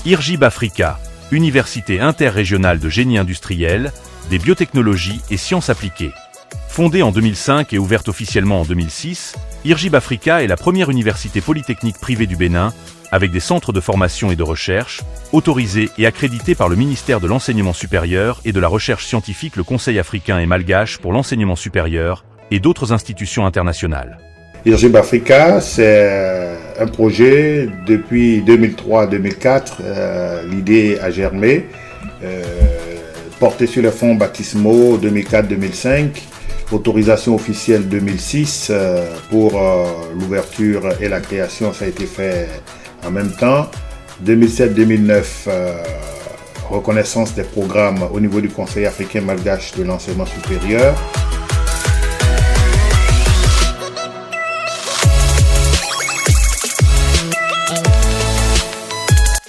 IRGIB Africa, université interrégionale de génie industriel, des biotechnologies et sciences appliquées. Fondée en 2005 et ouverte officiellement en 2006, IRGIB Africa est la première université polytechnique privée du Bénin, avec des centres de formation et de recherche, autorisés et accrédités par le ministère de l'Enseignement supérieur et de la Recherche scientifique, le Conseil africain et malgache pour l'enseignement supérieur et d'autres institutions internationales. IRGIB Africa, c'est un projet depuis 2003-2004. L'idée a germé, porté sur les fonds baptismaux 2004-2005, autorisation officielle 2006 pour l'ouverture et la création, ça a été fait en même temps. 2007-2009, reconnaissance des programmes au niveau du Conseil africain malgache de l'enseignement supérieur.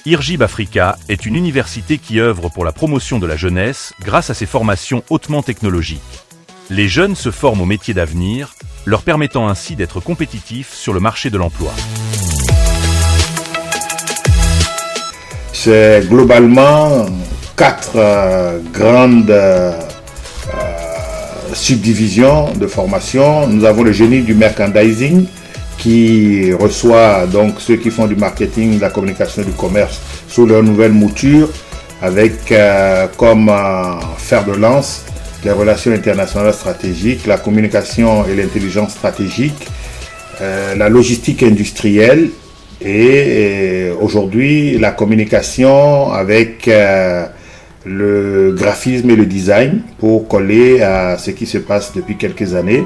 IRGIB Africa est une université qui œuvre pour la promotion de la jeunesse grâce à ses formations hautement technologiques. Les jeunes se forment aux métiers d'avenir, leur permettant ainsi d'être compétitifs sur le marché de l'emploi. C'est globalement 4 grandes subdivisions de formation. Nous avons le génie du merchandising qui reçoit donc ceux qui font du marketing, de la communication et du commerce sous leur nouvelle mouture avec comme fer de lance les relations internationales stratégiques, la communication et l'intelligence stratégique, la logistique industrielle et aujourd'hui la communication avec le graphisme et le design pour coller à ce qui se passe depuis quelques années.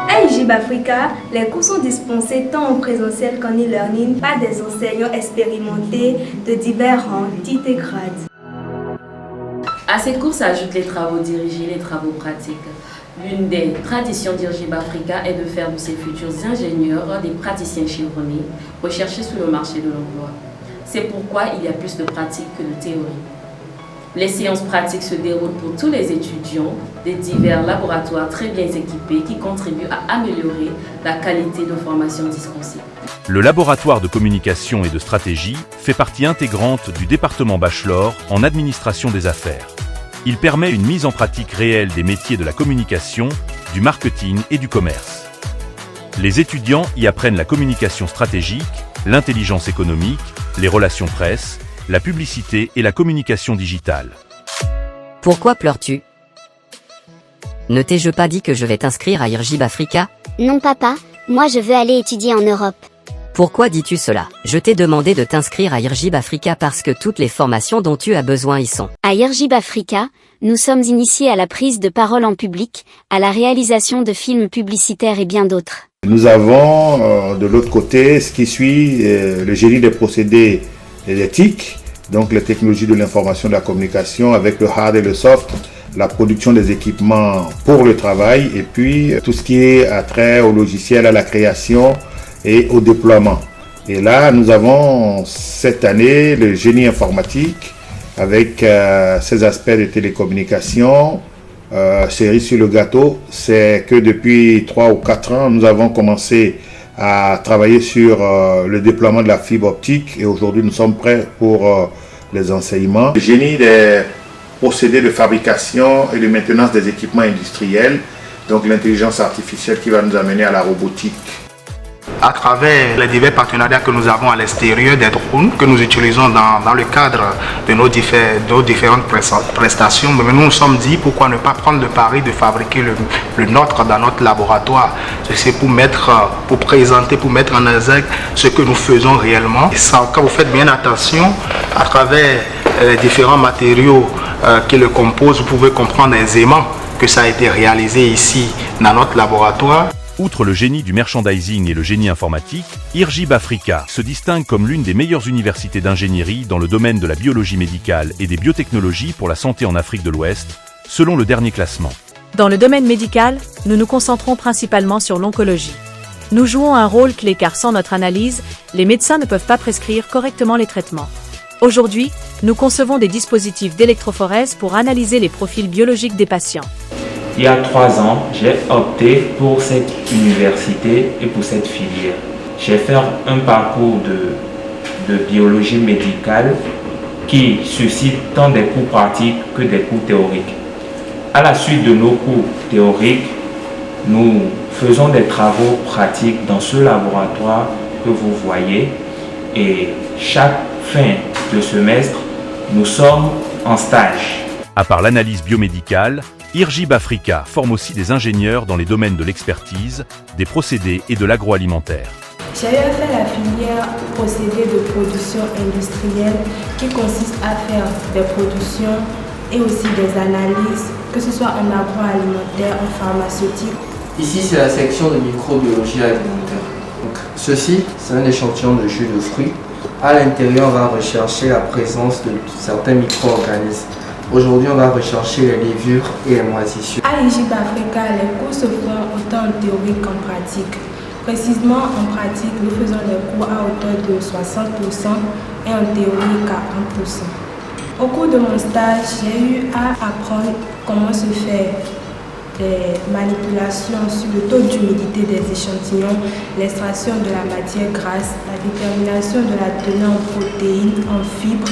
À IRGIB Africa, les cours sont dispensés tant en présentiel qu'en e-learning par des enseignants expérimentés de divers rangs, titres et grades. À ces cours s'ajoutent les travaux dirigés, les travaux pratiques. L'une des traditions d'IRGIB Africa est de faire de ses futurs ingénieurs des praticiens chevronnés, recherchés sur le marché de l'emploi. C'est pourquoi il y a plus de pratique que de théorie. Les séances pratiques se déroulent pour tous les étudiants des divers laboratoires très bien équipés qui contribuent à améliorer la qualité de formation dispensée. Le laboratoire de communication et de stratégie fait partie intégrante du département bachelor en administration des affaires. Il permet une mise en pratique réelle des métiers de la communication, du marketing et du commerce. Les étudiants y apprennent la communication stratégique, l'intelligence économique, les relations presse, la publicité et la communication digitale. Pourquoi pleures-tu? Ne t'ai-je pas dit que je vais t'inscrire à IRGIB Africa? Non papa, moi je veux aller étudier en Europe. Pourquoi dis-tu cela? Je t'ai demandé de t'inscrire à IRGIB Africa parce que toutes les formations dont tu as besoin y sont. À IRGIB Africa, nous sommes initiés à la prise de parole en public, à la réalisation de films publicitaires et bien d'autres. Nous avons de l'autre côté ce qui suit le génie des procédés et des TIC, donc les technologies de l'information et de la communication avec le hard et le soft, la production des équipements pour le travail et puis tout ce qui est attrait au logiciel, à la création et au déploiement. Et là, nous avons cette année le génie informatique avec ses aspects de télécommunication. Cerise sur le gâteau, c'est que depuis 3 ou 4 ans, nous avons commencé à travailler sur le déploiement de la fibre optique et aujourd'hui nous sommes prêts pour les enseignements. Le génie des procédés de fabrication et de maintenance des équipements industriels, donc l'intelligence artificielle qui va nous amener à la robotique. À travers les divers partenariats que nous avons à l'extérieur des drones que nous utilisons dans le cadre de nos différentes prestations, mais nous nous sommes dit pourquoi ne pas prendre le pari de fabriquer le nôtre dans notre laboratoire. C'est pour présenter, pour mettre en exergue ce que nous faisons réellement. Et ça, quand vous faites bien attention, à travers les différents matériaux qui le composent, vous pouvez comprendre aisément que ça a été réalisé ici dans notre laboratoire. Outre le génie du merchandising et le génie informatique, IRGIB Africa se distingue comme l'une des meilleures universités d'ingénierie dans le domaine de la biologie médicale et des biotechnologies pour la santé en Afrique de l'Ouest, selon le dernier classement. Dans le domaine médical, nous nous concentrons principalement sur l'oncologie. Nous jouons un rôle clé car sans notre analyse, les médecins ne peuvent pas prescrire correctement les traitements. Aujourd'hui, nous concevons des dispositifs d'électrophorèse pour analyser les profils biologiques des patients. il y a 3 ans, j'ai opté pour cette université et pour cette filière. J'ai fait un parcours de biologie médicale qui suscite tant des cours pratiques que des cours théoriques. À la suite de nos cours théoriques, nous faisons des travaux pratiques dans ce laboratoire que vous voyez et chaque fin de semestre, nous sommes en stage. À part l'analyse biomédicale, IRGIB Africa forme aussi des ingénieurs dans les domaines de l'expertise, des procédés et de l'agroalimentaire. J'ai eu à faire la filière procédés de production industrielle qui consiste à faire des productions et aussi des analyses, que ce soit en agroalimentaire, en pharmaceutique. Ici, c'est la section de microbiologie alimentaire. Donc, ceci, c'est un échantillon de jus de fruits. À l'intérieur, on va rechercher la présence de certains micro-organismes. Aujourd'hui, on va rechercher les levures et les moisissures. À IRGIB Africa, les cours se font autant en théorie qu'en pratique. Précisément, en pratique, nous faisons des cours à hauteur de 60% et en théorie 40%. Au cours de mon stage, j'ai eu à apprendre comment se fait des manipulations sur le taux d'humidité des échantillons, l'extraction de la matière grasse, la détermination de la teneur en protéines, en fibres,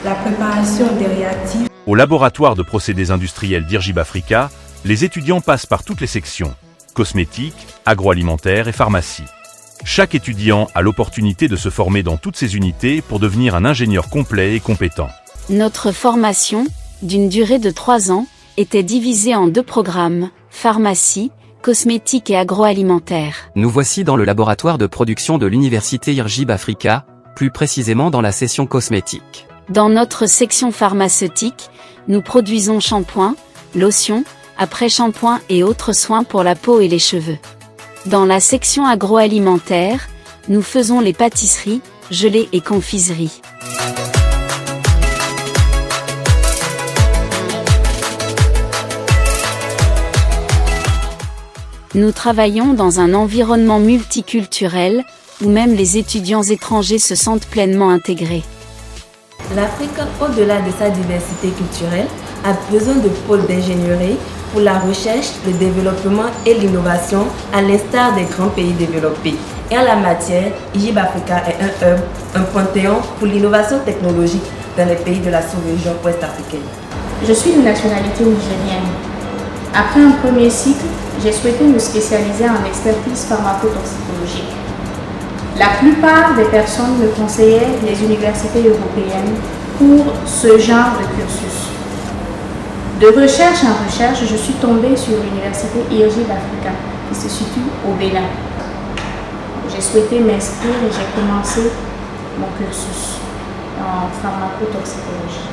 la préparation des réactifs. Au laboratoire de procédés industriels d'IRGIB Africa, les étudiants passent par toutes les sections, cosmétiques, agroalimentaire et pharmacie. Chaque étudiant a l'opportunité de se former dans toutes ces unités pour devenir un ingénieur complet et compétent. Notre formation, d'une durée de 3 ans, était divisée en 2 programmes, pharmacie, cosmétique et agroalimentaire. Nous voici dans le laboratoire de production de l'université IRGIB Africa, plus précisément dans la section cosmétique. Dans notre section pharmaceutique, nous produisons shampoing, lotion, après-shampoing et autres soins pour la peau et les cheveux. Dans la section agroalimentaire, nous faisons les pâtisseries, gelées et confiseries. Nous travaillons dans un environnement multiculturel, où même les étudiants étrangers se sentent pleinement intégrés. L'Afrique, au-delà de sa diversité culturelle, a besoin de pôles d'ingénierie pour la recherche, le développement et l'innovation, à l'instar des grands pays développés. Et en la matière, IRGIB Africa est un hub, un panthéon pour l'innovation technologique dans les pays de la sous-région ouest-africaine. Je suis de nationalité nigérienne. Après un premier cycle, j'ai souhaité me spécialiser en expertise pharmacotoxicologique. La plupart des personnes me conseillaient les universités européennes pour ce genre de cursus. De recherche en recherche, je suis tombée sur l'université IRGIB Africa qui se situe au Bénin. J'ai souhaité m'inscrire et j'ai commencé mon cursus en pharmacotoxicologie.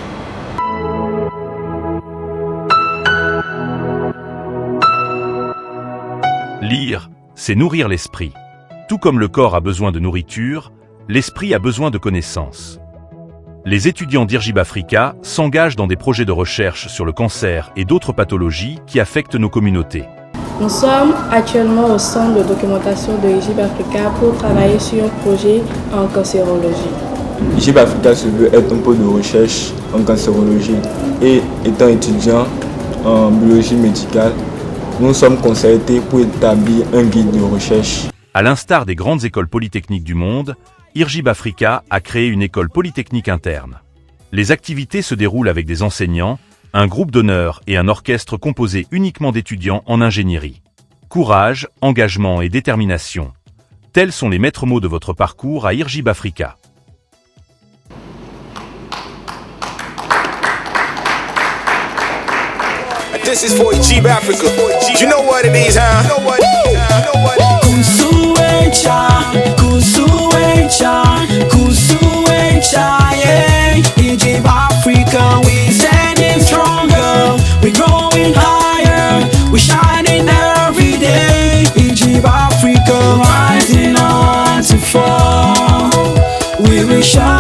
Lire, c'est nourrir l'esprit. Tout comme le corps a besoin de nourriture, l'esprit a besoin de connaissances. Les étudiants d'IRGIB Africa s'engagent dans des projets de recherche sur le cancer et d'autres pathologies qui affectent nos communautés. Nous sommes actuellement au centre de documentation de IRGIB Africa pour travailler sur un projet en cancérologie. IRGIB Africa se veut être un pôle de recherche en cancérologie et étant étudiant en biologie médicale, nous sommes concertés pour établir un guide de recherche. À l'instar des grandes écoles polytechniques du monde, IRGIB Africa a créé une école polytechnique interne. Les activités se déroulent avec des enseignants, un groupe d'honneur et un orchestre composé uniquement d'étudiants en ingénierie. Courage, engagement et détermination. Tels sont les maîtres mots de votre parcours à IRGIB Africa. This is for IRGIB Africa. You know what it is, huh? Kusuecha, yeah. IRGIB Africa, we standing stronger. We growing higher. We shining every day. IRGIB Africa, rising on to fall. We will shine.